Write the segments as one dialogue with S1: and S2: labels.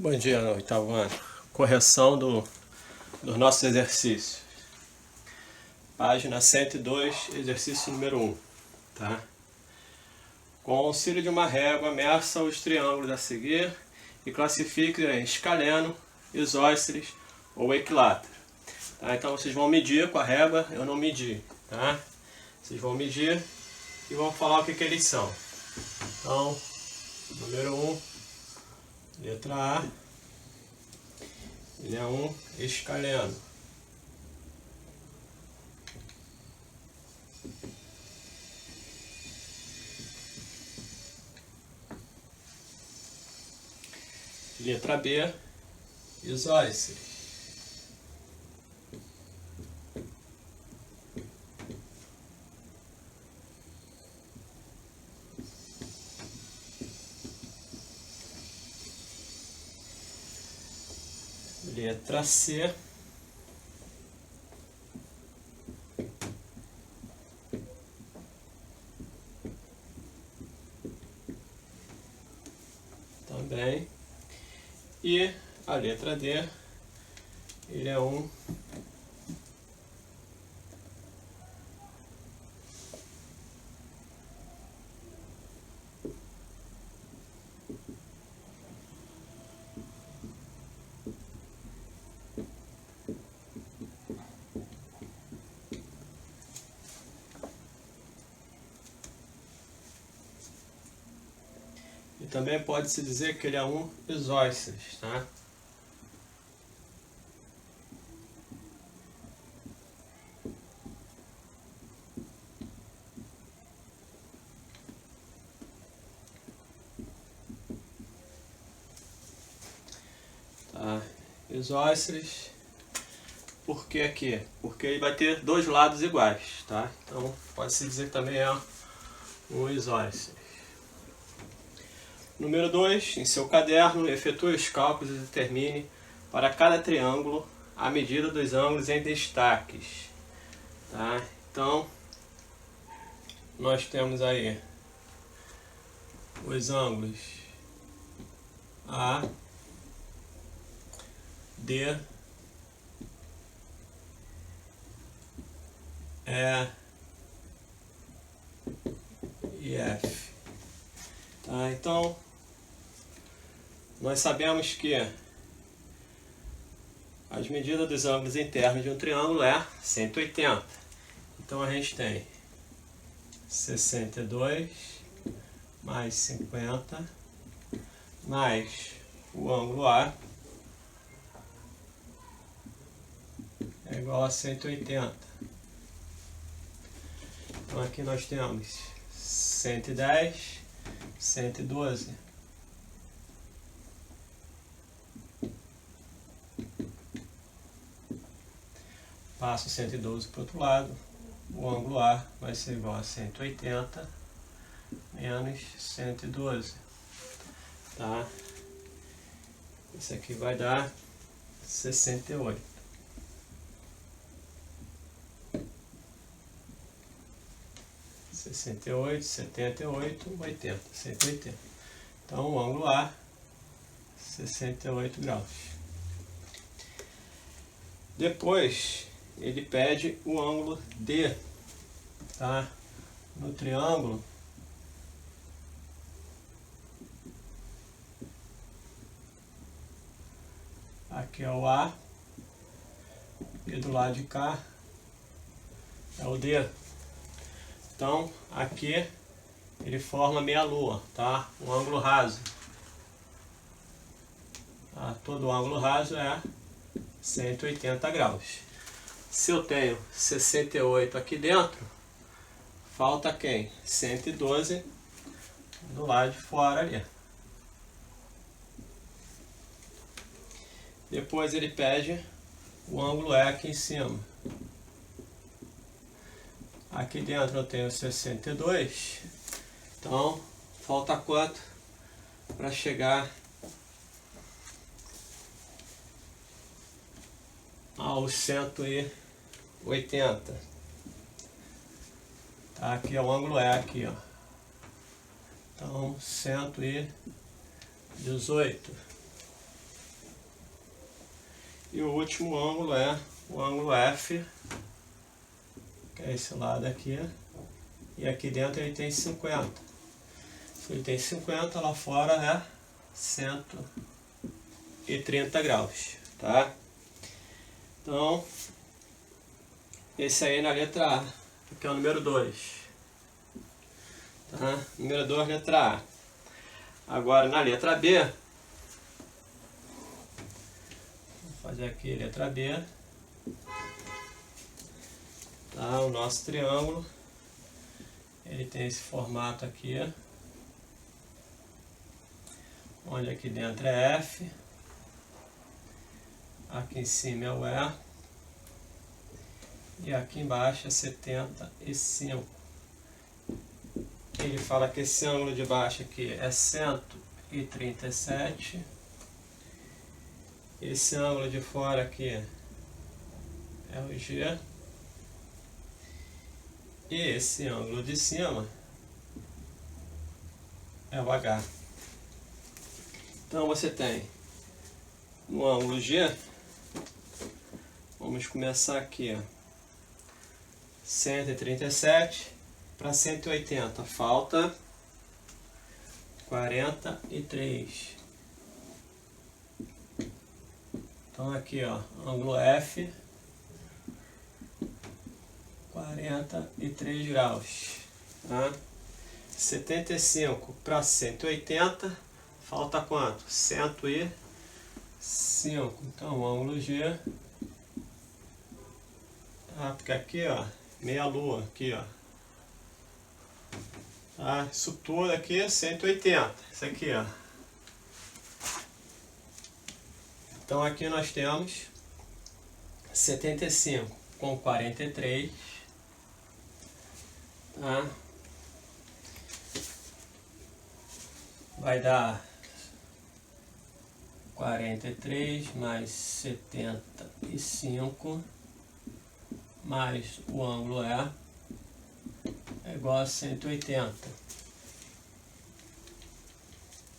S1: Bom dia, oitavo ano. Correção dos nossos exercícios. Página 102, exercício número 1. Tá? Com o auxílio de uma régua, meça os triângulos a seguir e classifique em escaleno, isósceles ou equilátero. Tá? Então vocês vão medir com a régua, eu não medi. Tá? Vocês vão medir e vão falar o que eles são. Então, número 1, letra A. Ele é um escaleno. Letra B, isósceles. Letra C, também. E a letra D, ele é um e também pode-se dizer que ele é um isósceles, tá? Isósceles, por que aqui? Porque ele vai ter dois lados iguais, tá? Então pode-se dizer que também é um isósceles. Número 2, em seu caderno, efetue os cálculos e determine para cada triângulo a medida dos ângulos em destaques. Tá? Então, nós temos aí os ângulos A, D, E e F. Tá? Então, nós sabemos que as medidas dos ângulos internos de um triângulo é 180. Então a gente tem 62 mais 50 mais o ângulo A é igual a 180. Então aqui nós temos 110, 112. Passo 112 para o outro lado, o ângulo A vai ser igual a 180 menos 112. Tá? Isso aqui vai dar 68. 68, 78, 80, 180. Então o ângulo A, 68 graus. Depois ele pede o ângulo D, tá? No triângulo aqui é o A e do lado de cá é o D. Então aqui ele forma meia lua, tá? Um ângulo raso. Tá? Todo ângulo raso é 180 graus. Se eu tenho 68 aqui dentro, falta quem? 112 do lado de fora ali. Depois ele pede o ângulo E aqui em cima. Aqui dentro eu tenho 62. Então falta quanto para chegar aos 180. Tá? Aqui é o ângulo E aqui, ó. Então 118. E o último ângulo é o ângulo F, que é esse lado aqui. E aqui dentro ele tem 50. Se ele tem 50, lá fora é 130 graus, tá? Então, esse aí na letra A, aqui é o número 2. Tá? Número 2, letra A. Agora na letra B, vou fazer aqui letra B. Tá? O nosso triângulo, ele tem esse formato aqui, onde aqui dentro é F, aqui em cima é o E, e aqui embaixo é 75. Ele fala que esse ângulo de baixo aqui é 137. Esse ângulo de fora aqui é o G. E esse ângulo de cima é o H. Então você tem no ângulo G, vamos começar aqui, ó, 137 para 180, falta 43. Então aqui, ó, ângulo F, 43 graus. Tá? 75 para 180, falta quanto? 105. Então o ângulo G, tá? Porque aqui, ó, meia lua, aqui, ó. Tá? Isso tudo aqui é 180. Isso aqui, ó. Então aqui nós temos 75 com 43. Tá? Vai dar 43 mais 75 mais o ângulo é igual a 180.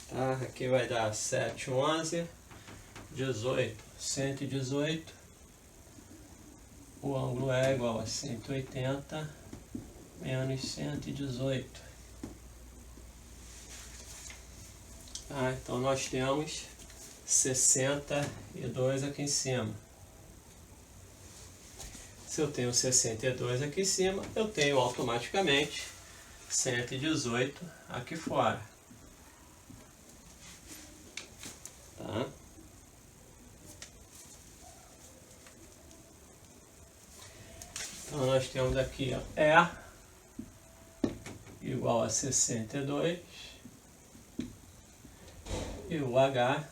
S1: Tá? Aqui vai dar 7, 11, 18, 118. O ângulo é igual a 180 menos 118. Tá? Então nós temos 62 aqui em cima. Se eu tenho 62 aqui em cima, eu tenho automaticamente 118 aqui fora. Tá? Então nós temos aqui, ó, E igual a 62 e o H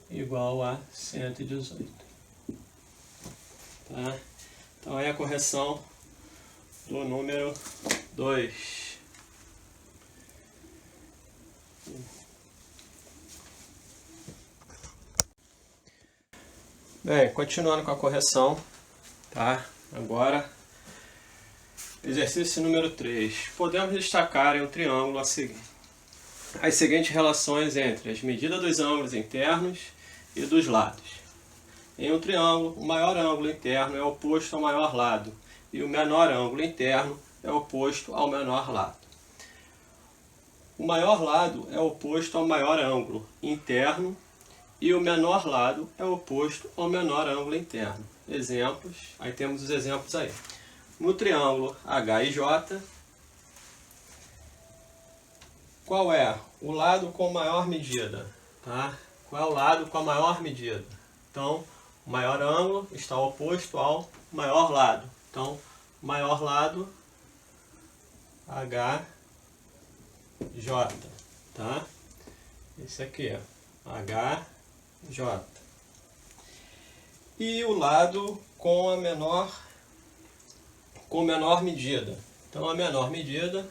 S1: igual a 118. Tá? Então aí a correção do número 2. Bem, continuando com a correção, tá? Agora, exercício número 3. Podemos destacar em um triângulo as seguintes relações entre as medidas dos ângulos internos e dos lados. Em um triângulo, o maior ângulo interno é oposto ao maior lado e o menor ângulo interno é oposto ao menor lado. O maior lado é oposto ao maior ângulo interno e o menor lado é oposto ao menor ângulo interno. Exemplos, aí temos os exemplos aí. No triângulo H e J, qual é o lado com maior medida? Tá? Qual é o lado com a maior medida? Então, o maior ângulo está oposto ao maior lado. Então, maior lado, HJ. Tá? Esse aqui, ó, HJ. E o lado com a menor medida. Então, a menor medida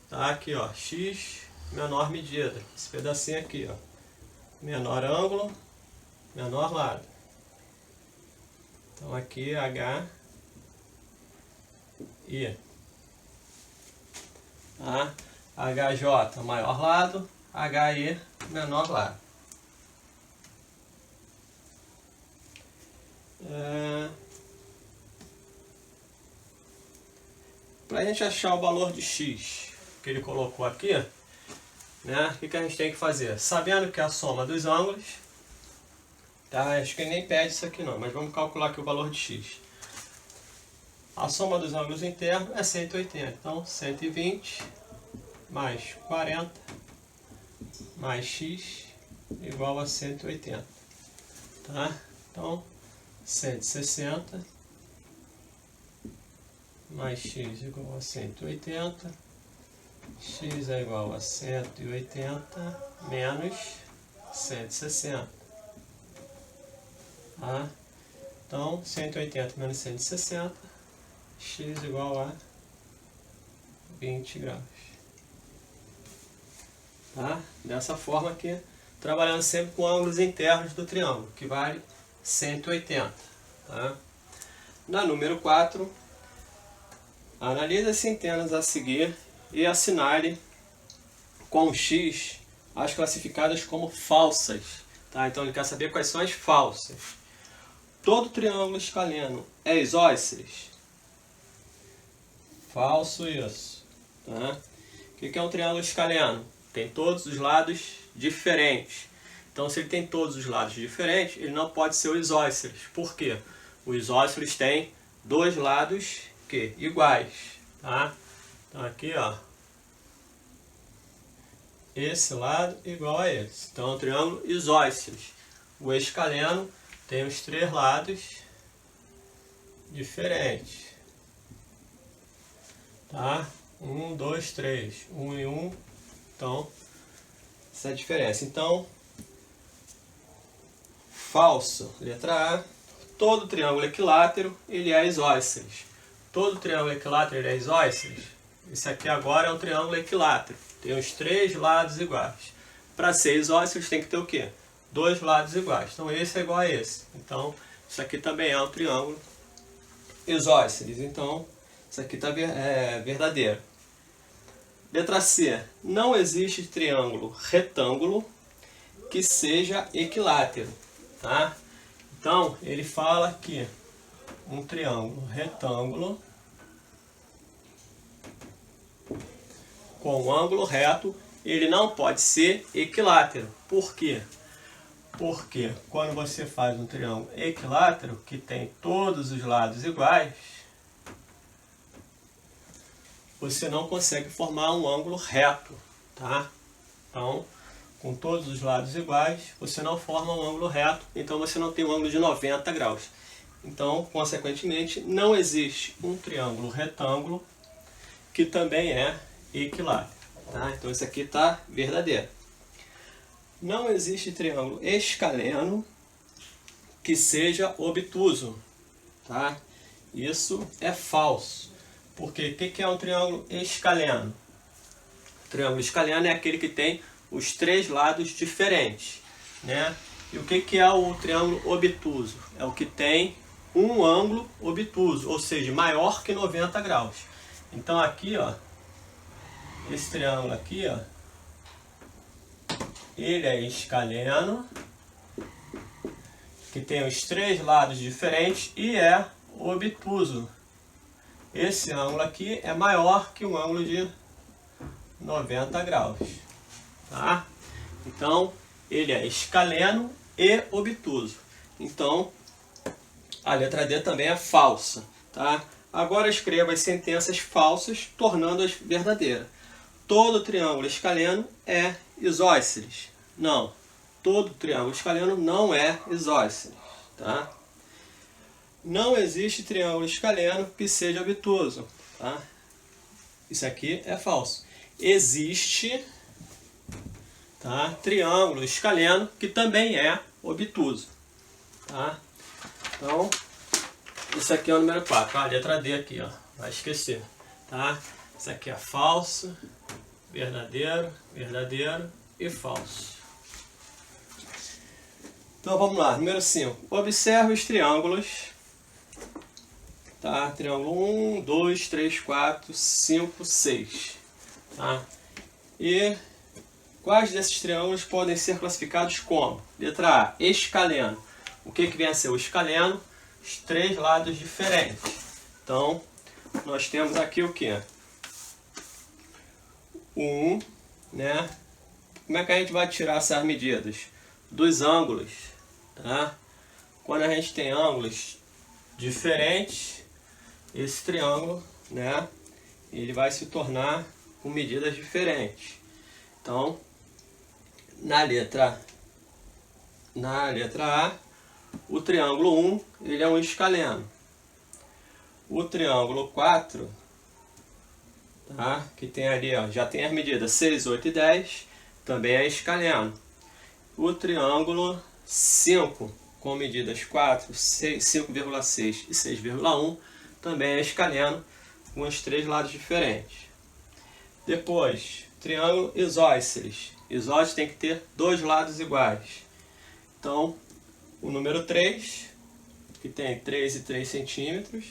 S1: tá aqui, ó, X, menor medida. Esse pedacinho aqui, ó. Menor ângulo, menor lado. Então aqui H I. Tá? HJ maior lado, HI menor lado. Para a gente achar o valor de x que ele colocou aqui, né, o que a gente tem que fazer? Sabendo que é a soma dos ângulos, tá? Acho que ele nem pede isso aqui não, mas vamos calcular aqui o valor de x. A soma dos ângulos internos é 180, então 120 mais 40 mais x igual a 180, tá? Então 160 mais x igual a 180, x é igual a 180 menos 160, tá? Então 180 menos 160, x igual a 20 graus. Tá? Dessa forma aqui, trabalhando sempre com ângulos internos do triângulo, que vale 180. Tá? Na número 4, analise as centenas a seguir e assinale com x as classificadas como falsas. Tá? Então ele quer saber quais são as falsas. Todo triângulo escaleno é isósceles? Falso isso. Tá? O que é um triângulo escaleno? Tem todos os lados diferentes. Então, se ele tem todos os lados diferentes, ele não pode ser o isósceles. Por quê? O isósceles tem dois lados iguais. Tá? Então, aqui, ó, esse lado igual a esse. Então, é um triângulo isósceles. O escaleno tem os três lados diferentes. Tá? 1, 2, 3. 1 e 1. Então, essa é a diferença. Então, falso, letra A. Todo triângulo equilátero, ele é isósceles. Todo triângulo equilátero, ele é isósceles. Esse aqui agora é um triângulo equilátero. Tem os três lados iguais. Para ser isósceles, tem que ter o quê? Dois lados iguais. Então, esse é igual a esse. Então, isso aqui também é um triângulo isósceles. Então, isso aqui tá verdadeiro. Letra C. Não existe triângulo retângulo que seja equilátero. Tá? Então, ele fala que um triângulo retângulo com ângulo reto, ele não pode ser equilátero. Por quê? Porque quando você faz um triângulo equilátero, que tem todos os lados iguais, você não consegue formar um ângulo reto, tá? Então, com todos os lados iguais, você não forma um ângulo reto, então você não tem um ângulo de 90 graus. Então, consequentemente, não existe um triângulo retângulo que também é equilátero, tá? Então, isso aqui está verdadeiro. Não existe triângulo escaleno que seja obtuso, tá? Isso é falso. Porque o que é um triângulo escaleno? O triângulo escaleno é aquele que tem os três lados diferentes, né? E o que é o triângulo obtuso? É o que tem um ângulo obtuso, ou seja, maior que 90 graus. Então aqui, ó, esse triângulo aqui, ó, ele é escaleno, que tem os três lados diferentes e é obtuso. Esse ângulo aqui é maior que um ângulo de 90 graus. Tá? Então, ele é escaleno e obtuso. Então, a letra D também é falsa. Tá? Agora escreva as sentenças falsas, tornando-as verdadeiras. Todo triângulo escaleno é isósceles. Não, todo triângulo escaleno não é isósceles. Tá? Não existe triângulo escaleno que seja obtuso. Tá? Isso aqui é falso. Existe, tá, triângulo escaleno que também é obtuso. Tá? Então, isso aqui é o número 4. A letra D aqui, ó, vai esquecer. Tá? Isso aqui é falso, verdadeiro, verdadeiro e falso. Então vamos lá, número 5. Observe os triângulos. Tá? Triângulo 1, 2, 3, 4, 5, 6. Tá? E quais desses triângulos podem ser classificados como? Letra A, escaleno. O que vem a ser o escaleno? os 3 lados diferentes. Então, nós temos aqui o que? Né? Como é que a gente vai tirar essas medidas? Dos ângulos, tá? Quando a gente tem ângulos diferentes, esse triângulo, né, ele vai se tornar com medidas diferentes. Então, na letra A, o triângulo 1, ele é um escaleno. O triângulo 4, tá, que tem ali, ó, já tem as medidas 6, 8 e 10, também é escaleno. O triângulo 5, com medidas 4, 5,6 e 6,1, também é escaleno, com os 3 lados diferentes. Depois, triângulo isósceles. Isósceles tem que ter 2 lados iguais. Então, o número 3, que tem 3 e 3 centímetros.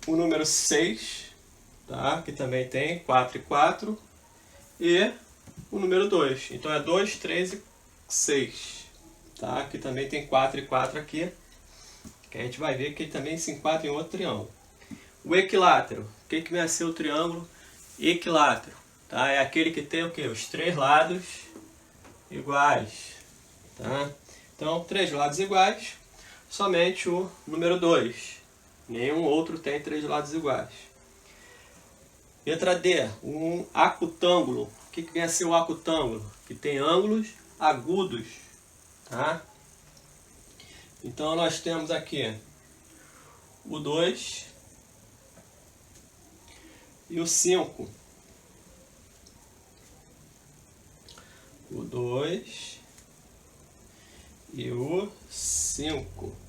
S1: O número 6, tá, que também tem 4 e 4. E o número 2. Então, é 2, 3 e 6. Tá? Que também tem 4 e 4 aqui. Que a gente vai ver que ele também se enquadra em outro triângulo. O equilátero. O que vem a ser o triângulo equilátero? Tá? É aquele que tem o quê? Os 3 lados iguais. Tá? Então, 3 lados iguais, somente o número 2. Nenhum outro tem 3 lados iguais. Letra D, um acutângulo. O que vem a ser o acutângulo? Que tem ângulos agudos. Tá? Então, nós temos aqui o 2 e o 5. O 2 e o 5.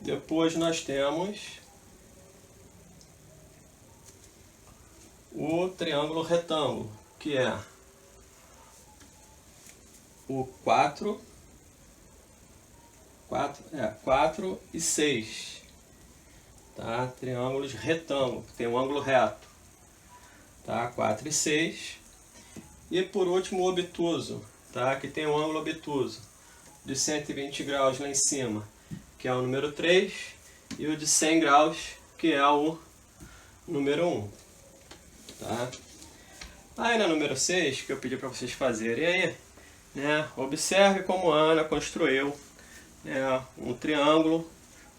S1: Depois nós temos o triângulo retângulo, que é o 4 e 6. Tá? Triângulos retângulo, que tem um ângulo reto. Tá? 4 e 6. E por último o obtuso, tá? Que tem um ângulo obtuso de 120 graus lá em cima, que é o número 3, e o de 100 graus, que é o número 1. Tá? Aí na número 6, que eu pedi para vocês fazerem aí, né, observe como a Ana construiu, né, um triângulo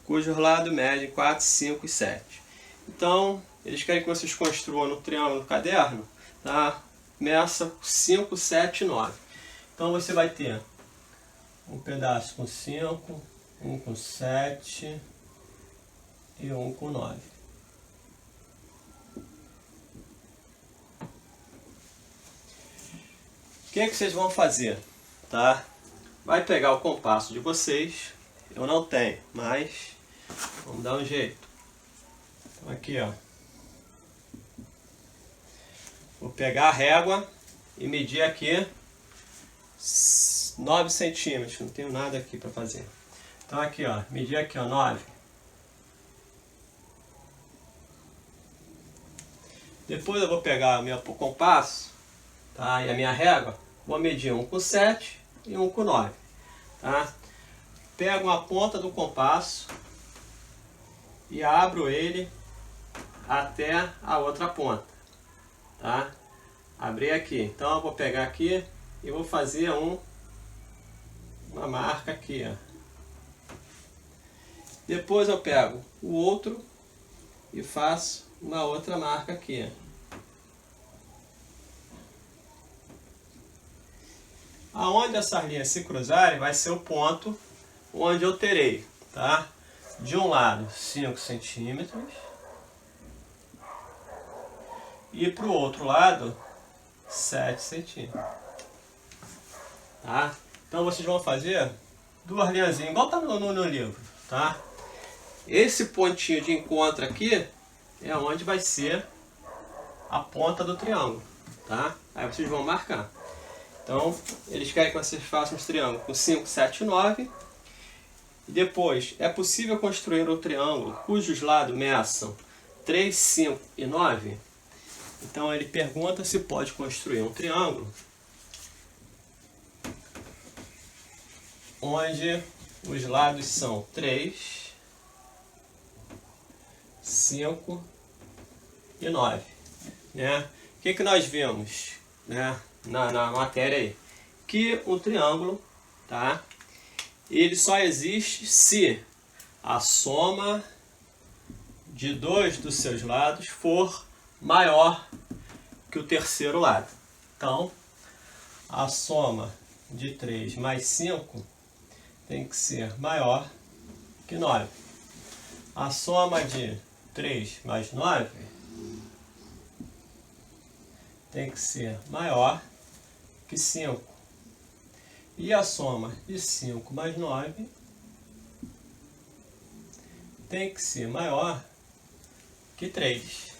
S1: cujos lados medem 4, 5 e 7. Então, eles querem que vocês construam no triângulo do caderno, tá? Começa 5, 7 e 9. Então você vai ter um pedaço com 5, um com 7 e um com 9. O que vocês vão fazer? Tá? Vai pegar o compasso de vocês. Eu não tenho, mas vamos dar um jeito. Então aqui, ó. Vou pegar a régua e medir aqui 9 centímetros. Não tenho nada aqui para fazer. Então aqui, ó, medir aqui, ó, 9. Depois eu vou pegar o meu compasso, tá, e a minha régua, vou medir um com 7 e um com 9. Tá? Pego a ponta do compasso e abro ele até a outra ponta. Tá? Abri aqui. Então eu vou pegar aqui e vou fazer uma marca aqui, ó. Depois eu pego o outro e faço uma outra marca aqui. Aonde essas linhas se cruzarem vai ser o ponto onde eu terei, tá? De um lado 5 centímetros e para o outro lado 7 centímetros. Tá? Então vocês vão fazer duas linhazinhas, igual está no livro. Tá? Esse pontinho de encontro aqui é onde vai ser a ponta do triângulo. Tá? Aí vocês vão marcar. Então, eles querem que vocês façam os triângulos com 5, 7 e 9. Depois, é possível construir um triângulo cujos lados meçam 3, 5 e 9? Então ele pergunta se pode construir um triângulo onde os lados são 3, 5 e 9. Né? O que nós vimos, né, na matéria aí? Que o triângulo, tá, ele só existe se a soma de dois dos seus lados for maior que o terceiro lado. Então, a soma de 3 mais 5 tem que ser maior que 9. A soma de 3 mais 9 tem que ser maior que 5. E a soma de 5 mais 9 tem que ser maior que 3.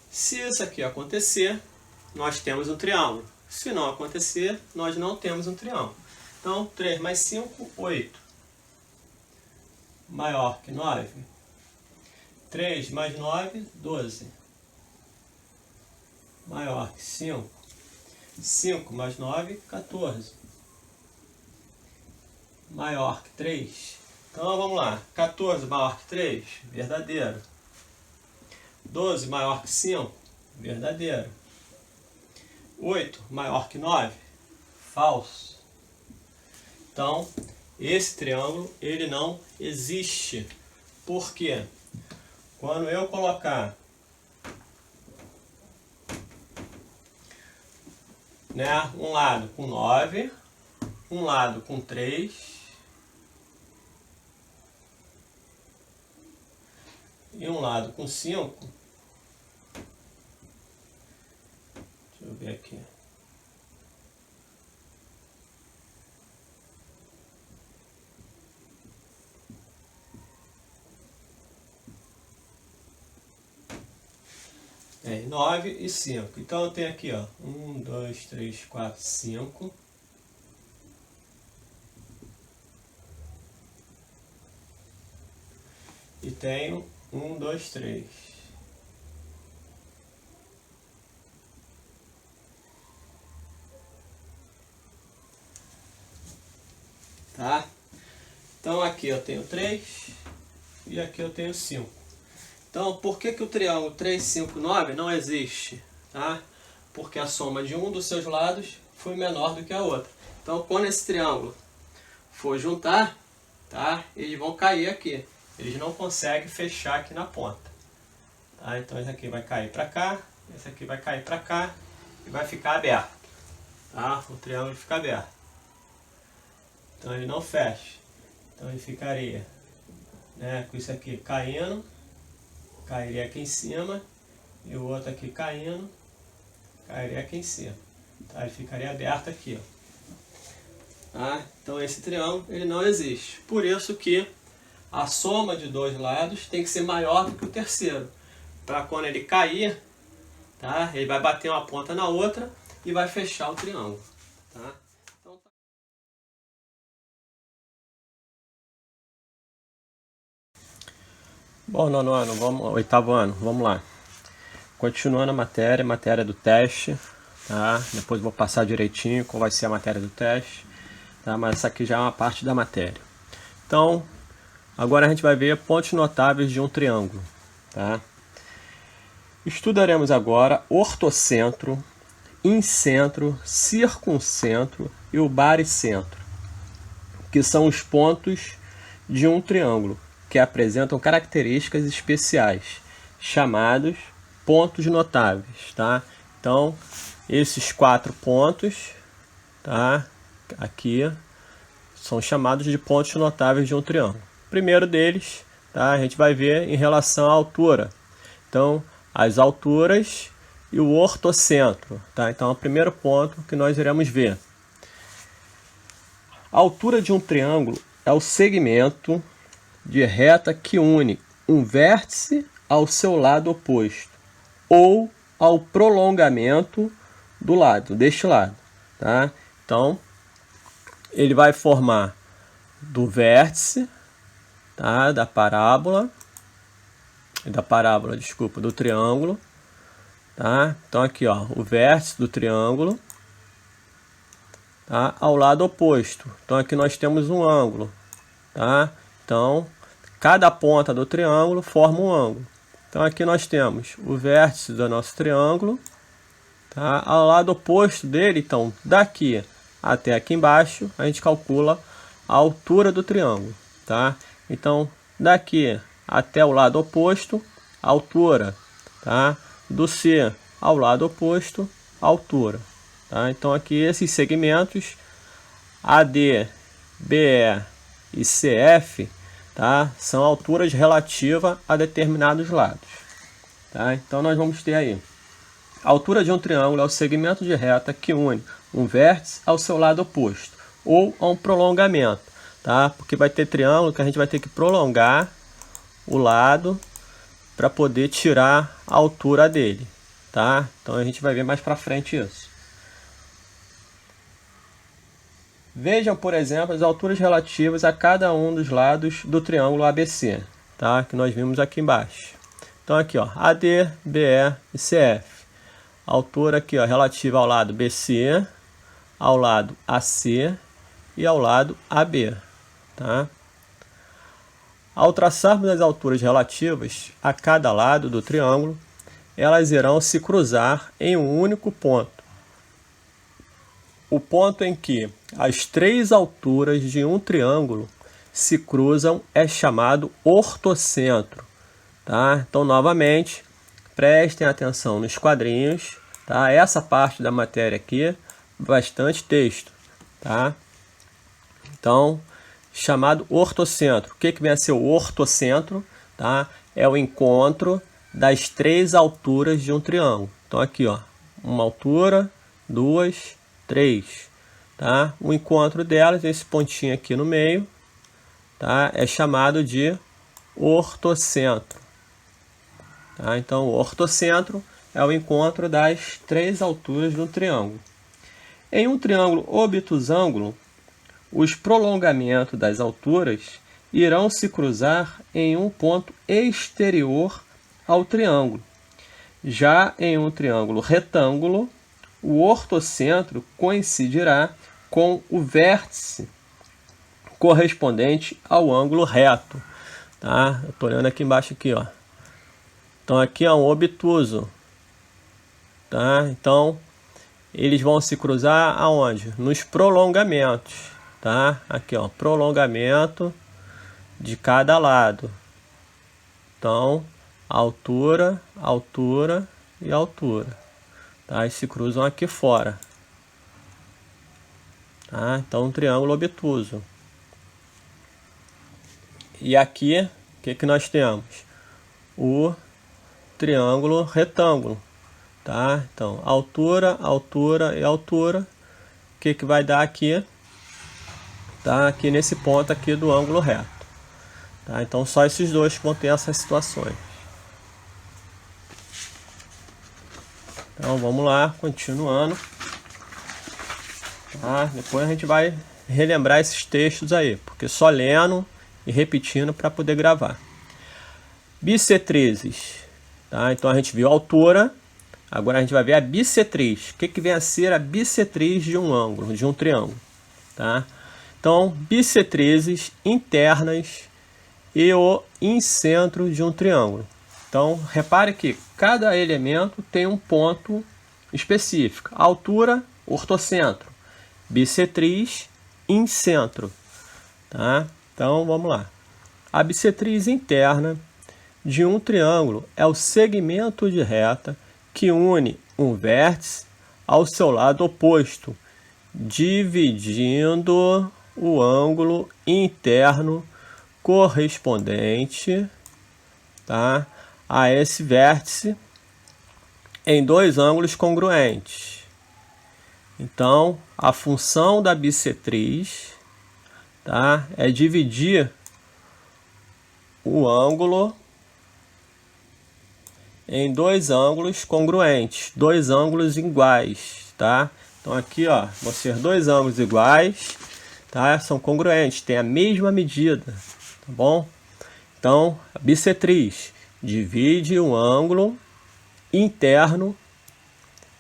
S1: Se isso aqui acontecer, nós temos um triângulo. Se não acontecer, nós não temos um triângulo. Então, 3 mais 5, 8. Maior que 9. 3 mais 9, 12. Maior que 5. 5 mais 9, 14. Maior que 3. Então vamos lá. 14 maior que 3, verdadeiro. 12 maior que 5, verdadeiro. 8 maior que 9, falso. Então, esse triângulo ele não existe. Por quê? Quando eu colocar, né, um lado com 9, um lado com 3 e um lado com 5. Deixa eu ver aqui. É, 9 e 5. Então eu tenho aqui, ó, 1, 2, 3, 4, 5. E tenho 1, 2, 3. Tá? Então aqui eu tenho 3 e aqui eu tenho 5. Então por que o triângulo 3, 5, 9 não existe? Tá? Porque a soma de um dos seus lados foi menor do que a outra. Então quando esse triângulo for juntar, tá? Eles vão cair aqui. Eles não conseguem fechar aqui na ponta. Tá? Então esse aqui vai cair para cá, esse aqui vai cair para cá e vai ficar aberto. Tá? O triângulo fica aberto. Então ele não fecha. Então ele ficaria, né, com isso aqui caindo, cairia aqui em cima, e o outro aqui caindo, cairia aqui em cima. Tá? Ele ficaria aberto aqui. Ó. Tá? Então esse triângulo ele não existe. Por isso que a soma de dois lados tem que ser maior do que o terceiro. Para quando ele cair, tá? Ele vai bater uma ponta na outra e vai fechar o triângulo. Tá? Então, bom, nono ano, oitavo ano, vamos lá. Continuando a matéria do teste. Tá? Depois vou passar direitinho qual vai ser a matéria do teste. Tá? Mas essa aqui já é uma parte da matéria. Então, agora a gente vai ver pontos notáveis de um triângulo. Tá? Estudaremos agora ortocentro, incentro, circuncentro e o baricentro, que são os pontos de um triângulo, que apresentam características especiais, chamados pontos notáveis. Tá? Então, esses 4 pontos, tá, aqui, são chamados de pontos notáveis de um triângulo. O primeiro deles, tá, a gente vai ver em relação à altura. Então, as alturas e o ortocentro. Tá? Então, é o primeiro ponto que nós iremos ver. A altura de um triângulo é o segmento de reta que une um vértice ao seu lado oposto, ou ao prolongamento do lado, deste lado. Tá? Então, ele vai formar do vértice, tá? Desculpa, do triângulo, tá? Então aqui, ó, o vértice do triângulo, tá? Ao lado oposto. Então aqui nós temos um ângulo, tá? Então cada ponta do triângulo forma um ângulo. Então aqui nós temos o vértice do nosso triângulo, tá? Ao lado oposto dele, então daqui até aqui embaixo, a gente calcula a altura do triângulo, tá? Então daqui até o lado oposto, a altura, tá? Do C ao lado oposto, a altura, tá? Então aqui esses segmentos AD, BE e CF, tá? São alturas relativas a determinados lados, tá? Então nós vamos ter aí a altura de um triângulo é o segmento de reta que une um vértice ao seu lado oposto ou a um prolongamento, tá? Porque vai ter triângulo que a gente vai ter que prolongar o lado para poder tirar a altura dele, tá? Então a gente vai ver mais para frente isso. Vejam, por exemplo, as alturas relativas a cada um dos lados do triângulo ABC, tá? Que nós vimos aqui embaixo. Então aqui, ó, AD, BE e CF. A altura aqui, ó, relativa ao lado BC, ao lado AC e ao lado AB, tá? Ao traçarmos as alturas relativas a cada lado do triângulo, elas irão se cruzar em um único ponto. O ponto em que as três alturas de um triângulo se cruzam é chamado ortocentro, tá? Então, novamente, prestem atenção nos quadrinhos, tá? Essa parte da matéria aqui, bastante texto, tá? Então, chamado ortocentro. O que vem a ser o ortocentro? Tá? É o encontro das três alturas de um triângulo. Então aqui, ó, uma altura, duas, três, tá? O encontro delas, esse pontinho aqui no meio, tá? É chamado de ortocentro, tá? Então o ortocentro é o encontro das três alturas de um triângulo. Em um triângulo obtusângulo, os prolongamentos das alturas irão se cruzar em um ponto exterior ao triângulo. Já em um triângulo retângulo, o ortocentro coincidirá com o vértice correspondente ao ângulo reto, tá? Eu estou olhando aqui embaixo aqui, ó. Então aqui é um obtuso, tá? Então eles vão se cruzar aonde? Nos prolongamentos, tá? Aqui, ó, prolongamento de cada lado. Então, altura, altura e altura, tá? E se cruzam aqui fora, tá? Então, um triângulo obtuso. E aqui, o que nós temos? O triângulo retângulo, tá? Então, altura, altura e altura. O que vai dar aqui? Tá? Aqui nesse ponto aqui do ângulo reto, tá? Então, só esses dois que vão ter essas situações. Então, vamos lá, continuando. Tá? Depois a gente vai relembrar esses textos aí, porque só lendo e repetindo para poder gravar. Bissetrizes, tá? Então a gente viu a altura, agora a gente vai ver a bissetriz. O que vem a ser a bissetriz de um ângulo, de um triângulo, tá? Então, bissetrizes internas e o incentro de um triângulo. Então, repare que cada elemento tem um ponto específico. Altura, ortocentro. Bissetriz, incentro, tá? Então, vamos lá. A bissetriz interna de um triângulo é o segmento de reta que une um vértice ao seu lado oposto, dividindo o ângulo interno correspondente, tá, a esse vértice em dois ângulos congruentes. Então, a função da bissetriz, tá, é dividir o ângulo em dois ângulos congruentes, dois ângulos iguais, tá? Então aqui, ó, vão ser dois ângulos iguais, tá? São congruentes, têm a mesma medida, tá bom? Então, a bissetriz divide um ângulo interno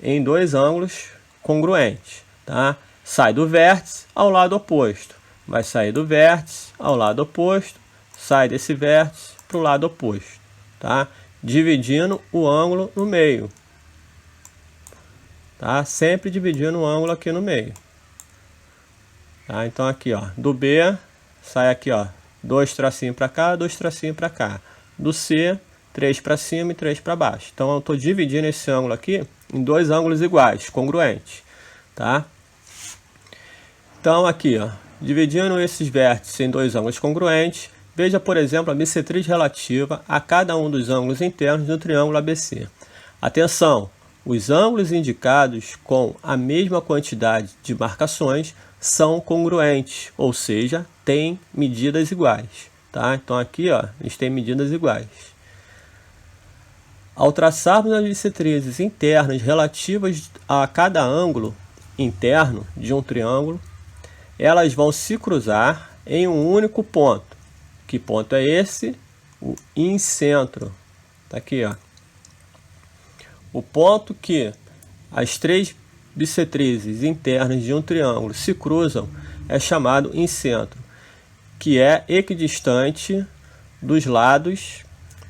S1: em dois ângulos congruentes, tá? Sai do vértice ao lado oposto, vai sair do vértice ao lado oposto, sai desse vértice para o lado oposto, tá? Dividindo o ângulo no meio, tá? Sempre dividindo o ângulo aqui no meio, tá? Então aqui, ó, do B sai aqui, ó, 2 tracinhos para cá, 2 tracinhos para cá. Do C, 3 para cima e 3 para baixo. Então eu estou dividindo esse ângulo aqui em dois ângulos iguais, congruentes, tá? Então aqui, ó, dividindo esses vértices em dois ângulos congruentes, veja, por exemplo, a bissetriz relativa a cada um dos ângulos internos do triângulo ABC. Atenção, os ângulos indicados com a mesma quantidade de marcações são congruentes, ou seja, têm medidas iguais, tá? Então aqui, ó, eles têm medidas iguais. Ao traçarmos as bissetrizes internas relativas a cada ângulo interno de um triângulo, elas vão se cruzar em um único ponto. Que ponto é esse? O incentro. Tá aqui, ó. O ponto que as três bissetrizes internas de um triângulo se cruzam é chamado incentro, que é equidistante dos lados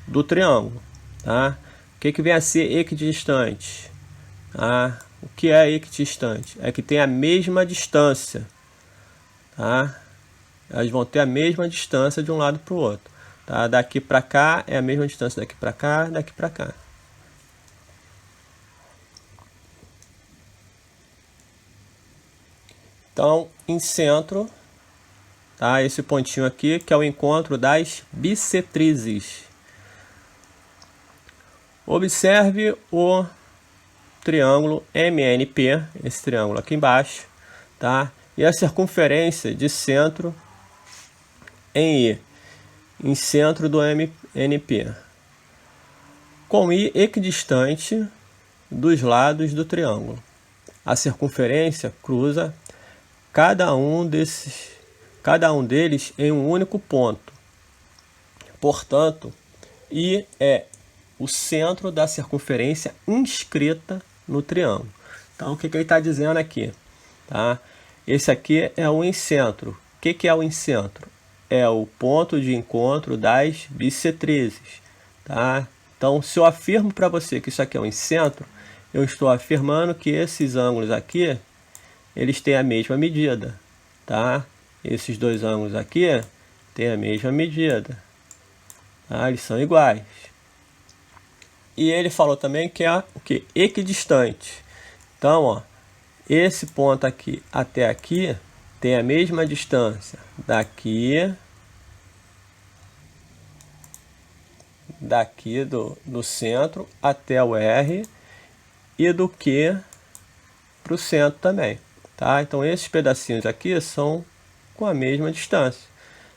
S1: do triângulo, tá? O que vem a ser equidistante? O que é equidistante? É que tem a mesma distância, tá? Elas vão ter a mesma distância de um lado para o outro, tá? Daqui para cá é a mesma distância daqui para cá, daqui para cá. Então, incentro, tá? Esse pontinho aqui que é o encontro das bissetrizes. Observe o triângulo MNP, esse triângulo aqui embaixo, tá? E a circunferência de centro em I, em centro do MNP, com I equidistante dos lados do triângulo. A circunferência cruza cada um deles em um único ponto. Portanto, I é o centro da circunferência inscrita no triângulo. Então, o que ele está dizendo aqui? Tá? Esse aqui é o incentro. O que é o incentro? É o ponto de encontro das bissetrizes. Tá? Então, se eu afirmo para você que isso aqui é um incentro, eu estou afirmando que esses ângulos aqui, eles têm a mesma medida. Tá? Esses dois ângulos aqui têm a mesma medida. Tá? Eles são iguais. E ele falou também que é o que? Equidistante. Então, ó, esse ponto aqui até aqui tem a mesma distância daqui do centro até o R e do Q para o centro também, tá? Então esses pedacinhos aqui são com a mesma distância.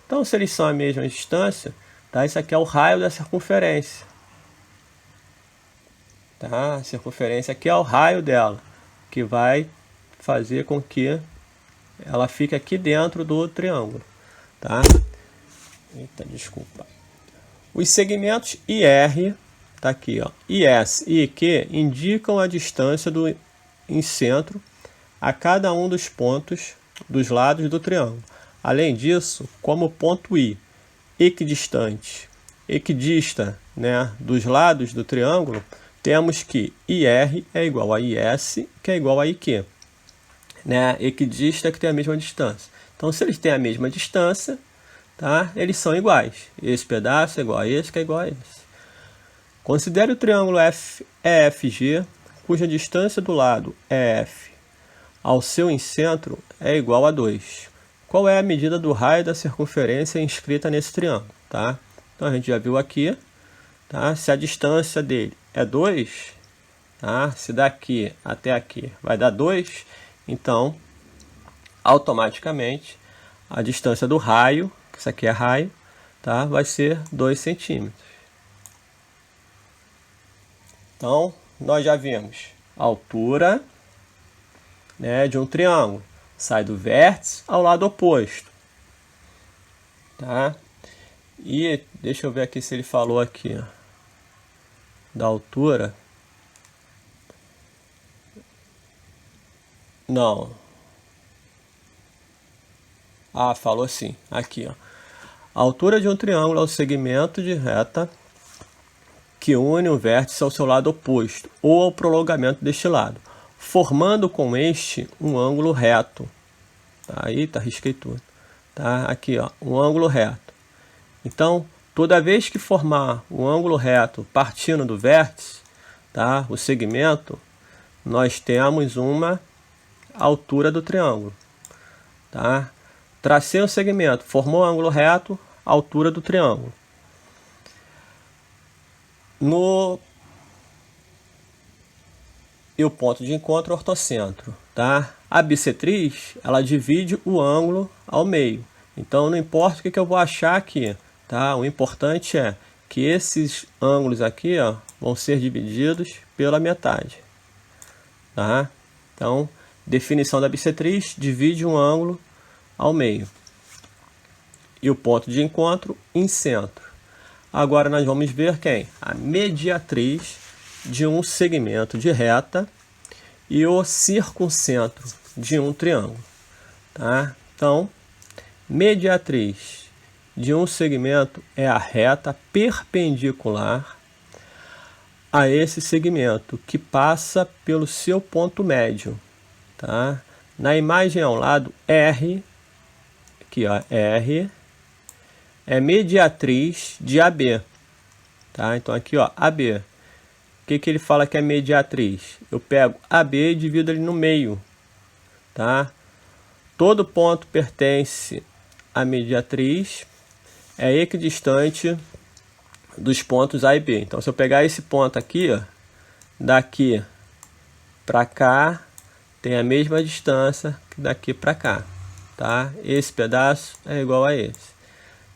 S1: Então, se eles são a mesma distância, tá? Isso aqui é o raio da circunferência. Tá? A circunferência aqui é o raio dela, que vai fazer com que ela fique aqui dentro do triângulo. Tá? Eita, desculpa. Os segmentos IR, tá aqui, ó, IS e IQ indicam a distância do incentro a cada um dos pontos dos lados do triângulo. Além disso, como o ponto I equidista, né, dos lados do triângulo, temos que IR é igual a IS, que é igual a IQ. Né? Equidista que tem a mesma distância. Então, se eles têm a mesma distância, tá? Eles são iguais. Esse pedaço é igual a esse, que é igual a esse. Considere o triângulo EFG, cuja distância do lado EF ao seu incentro é igual a 2. Qual é a medida do raio da circunferência inscrita nesse triângulo? Tá? Então, a gente já viu aqui. Tá? Se a distância dele é 2, tá? Se daqui até aqui vai dar 2, então, automaticamente, a distância do raio, que isso aqui é raio, tá? Vai ser 2 centímetros. Então, nós já vimos a altura, né, de um triângulo. Sai do vértice ao lado oposto. Tá? E deixa eu ver aqui se ele falou aqui, ó, da altura. Não. Ah, falou sim. Aqui, ó. A altura de um triângulo é o segmento de reta que une um vértice ao seu lado oposto ou ao prolongamento deste lado, formando com este um ângulo reto. Tá aí, tá, risquei tudo. Tá aqui, ó, um ângulo reto. Então, toda vez que formar um ângulo reto partindo do vértice, tá, o segmento, nós temos uma altura do triângulo. Tá? Tracei um segmento, formou um ângulo reto, altura do triângulo. E o ponto de encontro é ortocentro. Tá? A bissetriz, ela divide o ângulo ao meio. Então, não importa o que eu vou achar aqui. Tá? O importante é que esses ângulos aqui, ó, vão ser divididos pela metade. Tá? Então, definição da bissetriz, divide um ângulo ao meio. E o ponto de encontro em centro. Agora nós vamos ver quem? A mediatriz de um segmento de reta e o circuncentro de um triângulo. Tá? Então, mediatriz de um segmento é a reta perpendicular a esse segmento, que passa pelo seu ponto médio. Tá? Na imagem ao lado, R, aqui, ó, R é mediatriz de AB. Tá? Então aqui, ó, AB. O que ele fala que é mediatriz? Eu pego AB e divido ele no meio. Tá? Todo ponto pertence à mediatriz, é equidistante dos pontos A e B. Então, se eu pegar esse ponto aqui, ó, daqui para cá, tem a mesma distância que daqui para cá. Tá? Esse pedaço é igual a esse.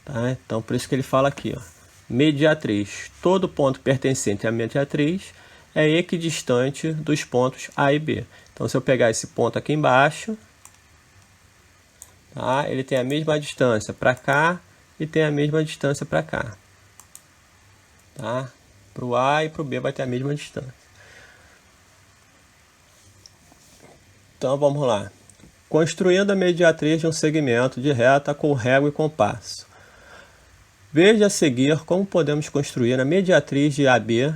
S1: Tá? Então, por isso que ele fala aqui, ó, mediatriz. Todo ponto pertencente à mediatriz é equidistante dos pontos A e B. Então, se eu pegar esse ponto aqui embaixo, tá? Ele tem a mesma distância para cá e tem a mesma distância para cá. Tá? Para o A e para o B vai ter a mesma distância. Então, vamos lá. Construindo a mediatriz de um segmento de reta com régua e compasso. Veja a seguir como podemos construir a mediatriz de AB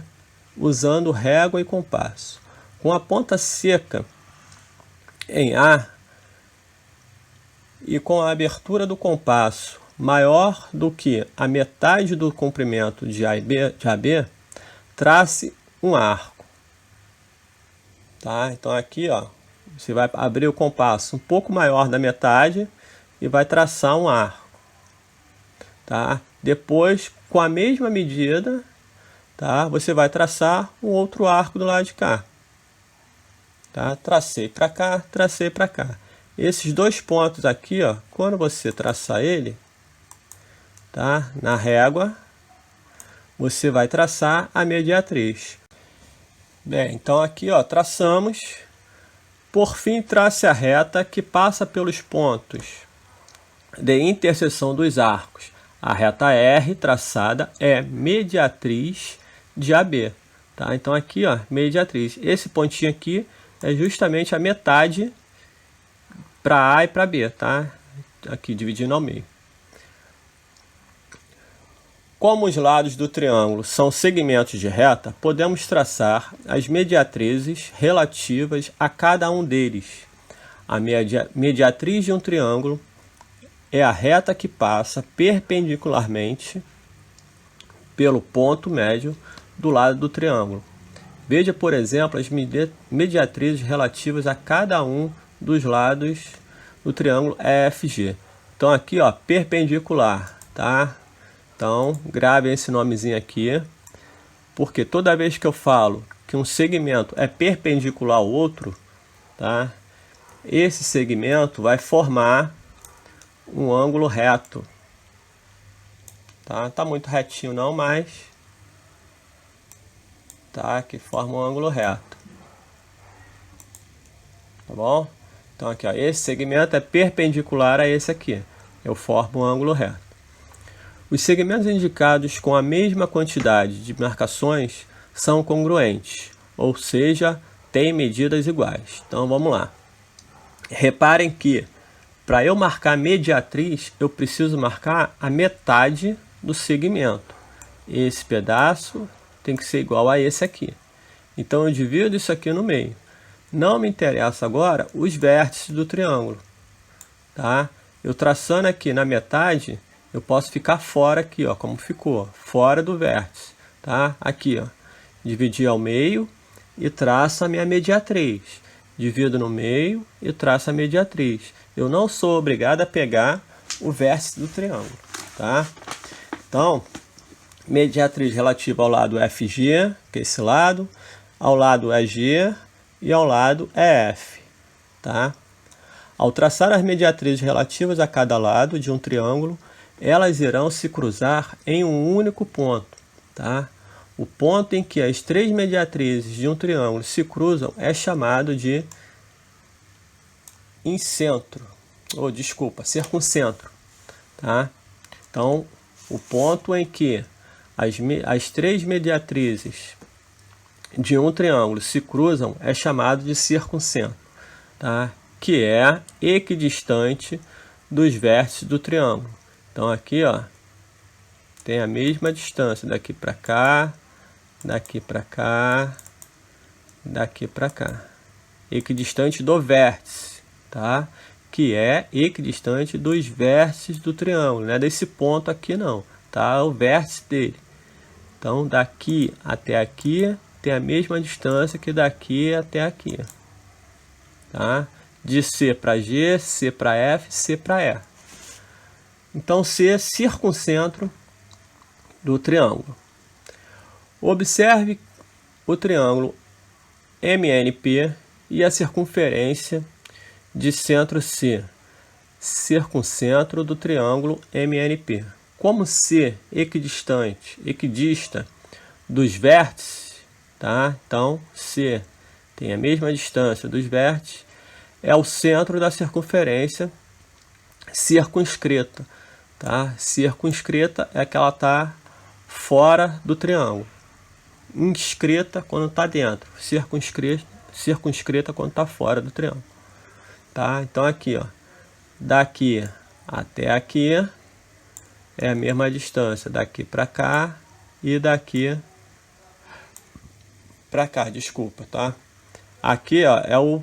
S1: usando régua e compasso. Com a ponta seca em A e com a abertura do compasso maior do que a metade do comprimento de AB, trace um arco. Tá? Então aqui, ó, você vai abrir o compasso um pouco maior da metade e vai traçar um arco. Tá? Depois, com a mesma medida, tá? Você vai traçar um outro arco do lado de cá. Tá? Tracei para cá, tracei para cá. Esses dois pontos aqui, ó, quando você traçar ele, tá? Na régua, você vai traçar a mediatriz. Bem, então aqui, ó, traçamos. Por fim, trace a reta que passa pelos pontos de interseção dos arcos. A reta R traçada é mediatriz de AB. Tá? Então aqui, ó, mediatriz. Esse pontinho aqui é justamente a metade para A e para B. Tá? Aqui dividindo ao meio. Como os lados do triângulo são segmentos de reta, podemos traçar as mediatrizes relativas a cada um deles. A mediatriz de um triângulo é a reta que passa perpendicularmente pelo ponto médio do lado do triângulo. Veja, por exemplo, as mediatrizes relativas a cada um dos lados do triângulo EFG. Então aqui, ó, perpendicular, tá? Então, gravem esse nomezinho aqui, porque toda vez que eu falo que um segmento é perpendicular ao outro, tá? Esse segmento vai formar um ângulo reto. Tá muito retinho não, mas tá, que forma um ângulo reto. Tá bom? Então aqui, ó, esse segmento é perpendicular a esse aqui. Eu formo um ângulo reto. Os segmentos indicados com a mesma quantidade de marcações são congruentes, ou seja, têm medidas iguais. Então vamos lá. Reparem que para eu marcar mediatriz, eu preciso marcar a metade do segmento. Esse pedaço tem que ser igual a esse aqui. Então eu divido isso aqui no meio. Não me interessa agora os vértices do triângulo. Tá? Eu traçando aqui na metade, eu posso ficar fora aqui, ó, como ficou, fora do vértice. Tá? Aqui, ó, dividir ao meio e traço a minha mediatriz. Divido no meio e traço a mediatriz. Eu não sou obrigado a pegar o vértice do triângulo. Tá? Então, mediatriz relativa ao lado FG, que é esse lado, ao lado EG e ao lado EF. Tá? Ao traçar as mediatrizes relativas a cada lado de um triângulo, elas irão se cruzar em um único ponto. Tá? O ponto em que as três mediatrizes de um triângulo se cruzam é chamado de circuncentro. Tá? Então, o ponto em que as três mediatrizes de um triângulo se cruzam é chamado de circuncentro, tá? Que é equidistante dos vértices do triângulo. Então aqui, ó, tem a mesma distância daqui para cá, daqui para cá, daqui para cá. Equidistante do vértice, tá? Que é equidistante dos vértices do triângulo, não é desse ponto aqui não, tá? É o vértice dele. Então daqui até aqui tem a mesma distância que daqui até aqui, tá? De C para G, C para F, C para E. Então C é circuncentro do triângulo. Observe o triângulo MNP e a circunferência de centro C, circuncentro do triângulo MNP. Como C equidista dos vértices, tá? Então C tem a mesma distância dos vértices, é o centro da circunferência circunscrita. Tá? Circunscrita é que ela está fora do triângulo. Inscrita quando está dentro. Circunscrita quando está fora do triângulo. Tá? Então aqui, ó, daqui até aqui é a mesma distância daqui para cá e daqui para cá, desculpa, tá? Aqui, ó, é o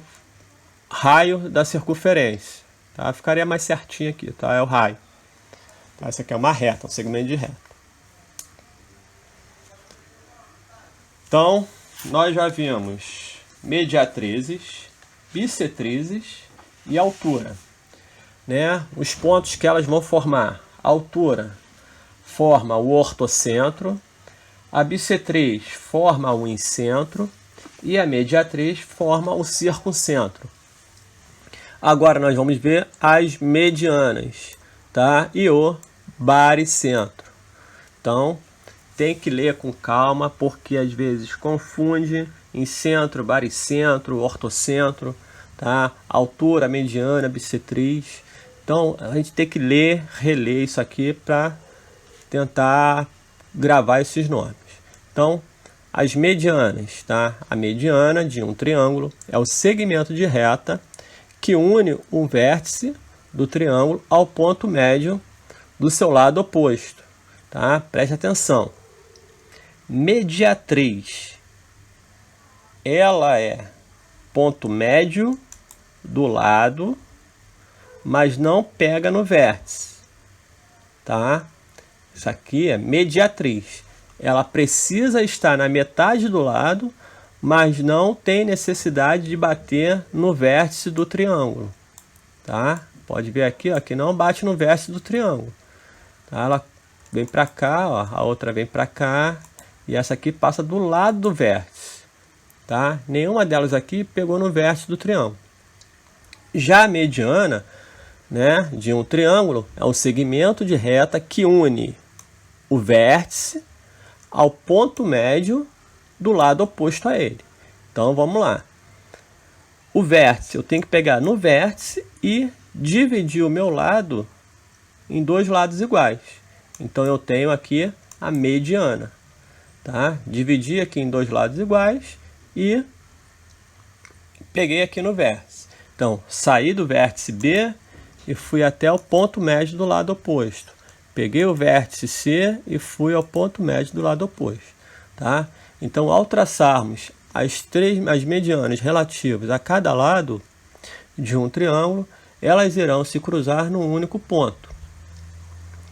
S1: raio da circunferência, tá? Ficaria mais certinho aqui, tá? É o raio. Tá? Essa aqui é uma reta, um segmento de reta. Então, nós já vimos mediatrizes, bissetrizes e altura, né? Os pontos que elas vão formar. A altura forma o ortocentro, a bissetriz forma o incentro e a mediatriz forma o circuncentro. Agora nós vamos ver as medianas, tá? E o baricentro. Então, tem que ler com calma, porque às vezes confunde incentro, baricentro, ortocentro, tá? Altura, mediana, bissetriz. Então, a gente tem que ler, reler isso aqui para tentar gravar esses nomes. Então, as medianas, tá? A mediana de um triângulo é o segmento de reta que une um vértice do triângulo ao ponto médio do seu lado oposto, tá? Preste atenção. Mediatriz, ela é ponto médio do lado, mas não pega no vértice, tá? Isso aqui é mediatriz. Ela precisa estar na metade do lado, mas não tem necessidade de bater no vértice do triângulo, tá? Pode ver aqui, ó, que não bate no vértice do triângulo, tá? Ela vem para cá, ó, a outra vem para cá e essa aqui passa do lado do vértice, tá? Nenhuma delas aqui pegou no vértice do triângulo. Já a mediana, né, de um triângulo é um segmento de reta que une o vértice ao ponto médio do lado oposto a ele. Então vamos lá. O vértice, eu tenho que pegar no vértice e dividir o meu lado em dois lados iguais. Então eu tenho aqui a mediana, tá? Dividi aqui em dois lados iguais e peguei aqui no vértice. Então, saí do vértice B e fui até o ponto médio do lado oposto. Peguei o vértice C e fui ao ponto médio do lado oposto, tá? Então, ao traçarmos as medianas relativas a cada lado de um triângulo, elas irão se cruzar num único ponto.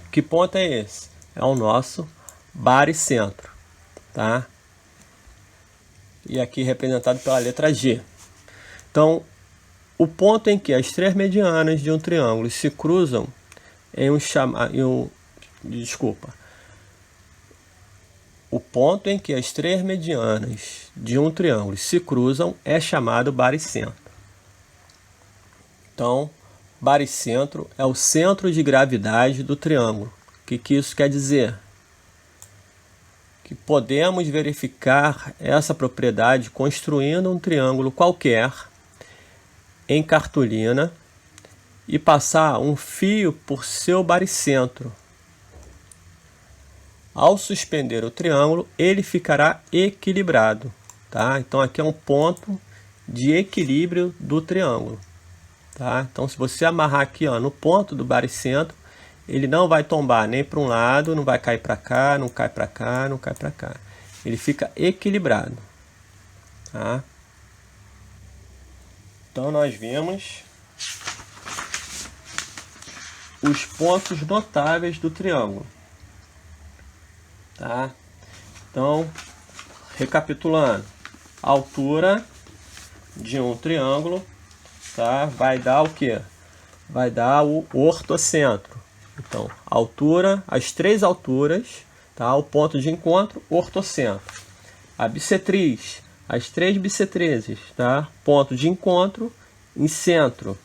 S1: Que ponto é esse? É o nosso baricentro, tá? E aqui representado pela letra G. Então, o ponto em que as três medianas de um triângulo se cruzam O ponto em que as três medianas de um triângulo se cruzam é chamado baricentro. Então, baricentro é o centro de gravidade do triângulo. O que isso quer dizer? Que podemos verificar essa propriedade construindo um triângulo qualquer em cartolina e passar um fio por seu baricentro. Ao suspender o triângulo, ele ficará equilibrado, tá? Então aqui é um ponto de equilíbrio do triângulo, tá? Então se você amarrar aqui, ó, no ponto do baricentro, ele não vai tombar nem para um lado, não vai cair para cá, não cai para cá, não cai para cá. Ele fica equilibrado, tá? Então nós vimos os pontos notáveis do triângulo, tá? Então, recapitulando, a altura de um triângulo, tá? Vai dar o quê? Vai dar o ortocentro. Então, altura, as três alturas, tá? O ponto de encontro, ortocentro. A bissetriz, as três bissetrizes, tá? Ponto de encontro em centro.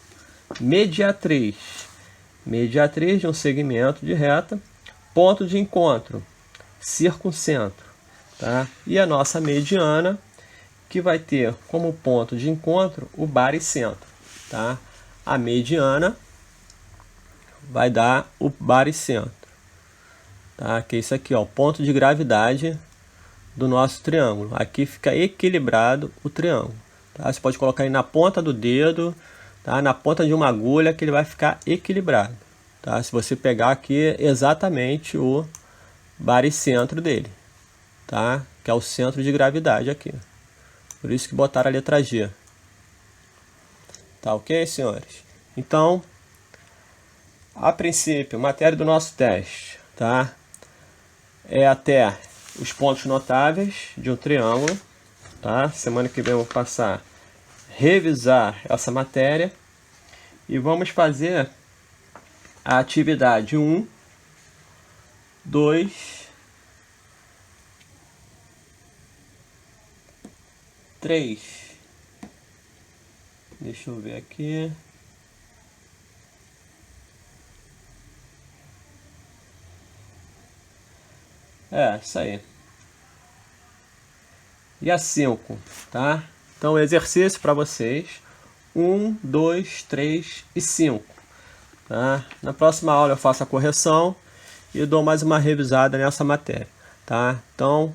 S1: Mediatriz, mediatriz de um segmento de reta, ponto de encontro, circuncentro, tá? E a nossa mediana, que vai ter como ponto de encontro o baricentro, tá? A mediana vai dar o baricentro, tá? Que é isso aqui, ó, o ponto de gravidade do nosso triângulo. Aqui fica equilibrado o triângulo, tá? Você pode colocar aí na ponta do dedo, tá? Na ponta de uma agulha, que ele vai ficar equilibrado, tá? Se você pegar aqui exatamente o baricentro dele, tá? Que é o centro de gravidade aqui. Por isso que botaram a letra G. Tá ok, senhores? Então, a princípio, matéria do nosso teste, tá? É até os pontos notáveis de um triângulo, tá? Semana que vem eu vou passar a revisar essa matéria e vamos fazer a atividade 1, 2, 3. Deixa eu ver aqui. Isso aí. E a 5, tá? Então, exercício para vocês. 1, 2, 3 e 5. Tá? Na próxima aula eu faço a correção e dou mais uma revisada nessa matéria, tá? Então,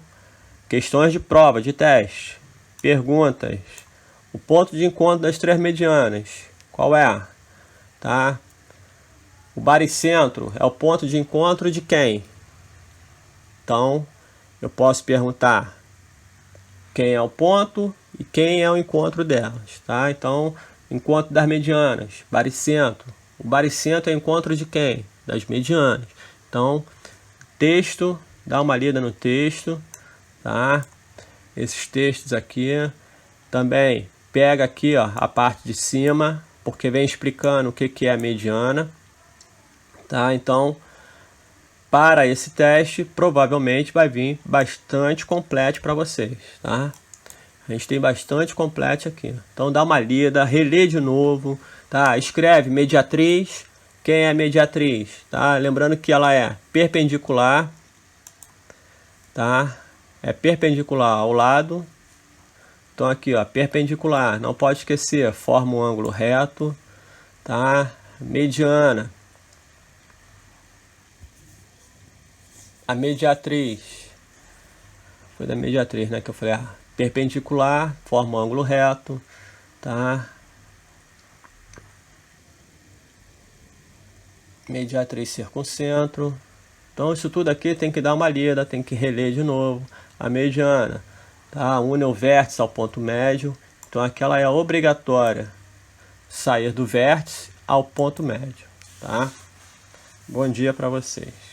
S1: questões de prova, de teste, perguntas. O ponto de encontro das três medianas, qual é? Tá? O baricentro é o ponto de encontro de quem? Então, eu posso perguntar quem é o ponto e quem é o encontro delas, tá? Então, encontro das medianas, baricentro. O baricentro é o encontro de quem? Das medianas. Então, texto, dá uma lida no texto, tá? Esses textos aqui. Também pega aqui, ó, a parte de cima, porque vem explicando o que é a mediana, tá? Então, para esse teste, provavelmente vai vir bastante completo para vocês, tá? A gente tem bastante completo aqui. Então, dá uma lida, relê de novo, tá? Escreve mediatriz. Quem é a mediatriz? Tá? Lembrando que ela é perpendicular, tá? É perpendicular ao lado. Então, aqui, ó, perpendicular. Não pode esquecer, forma um ângulo reto, tá? Mediana. a mediatriz. Foi da mediatriz, né? Que eu falei, perpendicular, forma um ângulo reto, tá? Mediatriz circuncentro. Então isso tudo aqui tem que dar uma lida, tem que reler de novo. A mediana, tá? Une o vértice ao ponto médio. Então aquela é obrigatória. Sair do vértice ao ponto médio, tá? Bom dia para vocês.